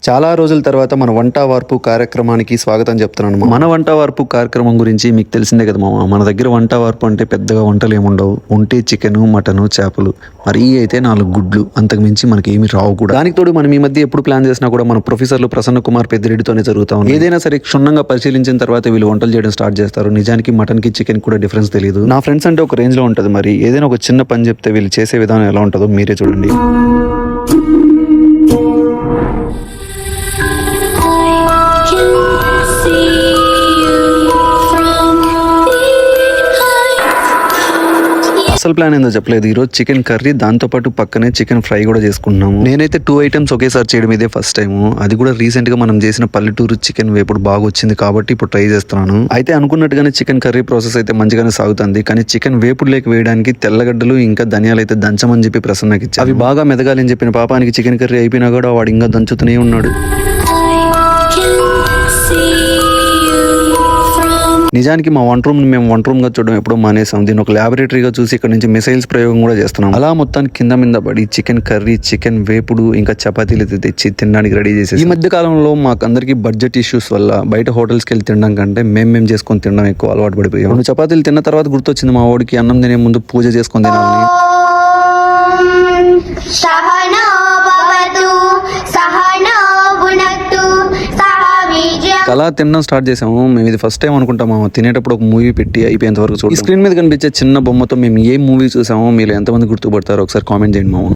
చాలా రోజుల తర్వాత మన వంట వార్పు కార్యక్రమానికి స్వాగతం చెప్తున్నాను. మన వంట వార్పు కార్యక్రమం గురించి మీకు తెలిసిందే కదా మామ. మన దగ్గర వంట వార్పు అంటే పెద్దగా వంటలు ఏముండవు. ఉంటే చికెన్, మటన్, చేపలు, మరీ అయితే 4 గుడ్లు, అంతకు మించి మనకి ఏమి రావు కూడా. దానికి తోడు మనం ఈ మధ్య ఎప్పుడు ప్లాన్ చేసినా కూడా మన ప్రొఫెసర్లు ప్రసన్న కుమార్ పెద్దిరెడ్డితోనే జరుగుతా ఉంది. ఏదైనా సరే క్షుణ్ణంగా పరిశీలించిన తర్వాత వీళ్ళు వంటలు చేయడం స్టార్ట్ చేస్తారు. నిజానికి మటన్ కి చికెన్ కూడా డిఫరెన్స్ తెలియదు. నా ఫ్రెండ్స్ అంటే ఒక రేంజ్ లో ఉంటది. మరి ఏదైనా ఒక చిన్న పని చెప్తే వీళ్ళు చేసే విధానం ఎలా ఉంటుందో మీరే చూడండి. అసలు ప్లాన్ ఏందో చెప్పలేదు. ఈరోజు చికెన్ కర్రీ, దాంతో పాటు పక్కనే చికెన్ ఫ్రై కూడా చేసుకుంటున్నాము. నేనైతే 2 ఐటమ్స్ ఒకేసారి చేయడం ఇదే ఫస్ట్ టైం. అది కూడా రీసెంట్ గా మనం చేసిన పల్లెటూరు చికెన్ వేపుడు బాగా వచ్చింది కాబట్టి ఇప్పుడు ట్రై చేస్తున్నాను. అయితే అనుకున్నట్టుగానే చికెన్ కర్రీ ప్రాసెస్ అయితే మంచిగానే సాగుతుంది. కానీ చికెన్ వేపుడు లేక వేయడానికి తెల్లగడ్డలు ఇంకా ధనియాలు అయితే దంచమని చెప్పి ప్రసన్నకి ఇచ్చారు. అవి బాగా మెదగాలని చెప్పిన పాపానికి చికెన్ కర్రీ అయిపోయినా కూడా వాడు ఇంకా దంచుతూనే ఉన్నాడు. నిజానికి మా వంట రూమ్ మేము వంట రూమ్ గా చూడడం ఎప్పుడో మానేసాం. దీన్ని ఒక ల్యాబొరేటరీగా చూసి ఇక్కడ నుంచి మిసైల్స్ ప్రయోగం కూడా చేస్తున్నాం. అలా మొత్తానికి కింద మీద పడి చికెన్ కర్రీ, చికెన్ వేపుడు ఇంకా చపాతీలు తెచ్చి తినడానికి రెడీ చేసేసి, ఈ మధ్య కాలంలో మాకు అందరికి బడ్జెట్ ఇష్యూస్ వల్ల బయట హోటల్స్కి వెళ్ళి తినడం కంటే మేము చేసుకొని తినడం ఎక్కువ అలవాటు పడిపోయాం. 2 చపాతీలు తిన్న తర్వాత గుర్తొచ్చింది మా వాడికి అన్నం తినే ముందు పూజ చేసుకొని తినాలని. అలా తినడం స్టార్ట్ చేసాము. మేము ఇది ఫస్ట్ టైం అనుకుంటాము. తినేటప్పుడు ఒక మూవీ పెట్టి అయిపోయేంత వరకు చూడండి. స్క్రీన్ మీద కనిపించే చిన్న బొమ్మతో మేము ఏ మూవీ చూసామో మీరు ఎంతమంది గుర్తుపడతారో ఒకసారి కామెంట్ చేయండి మామ.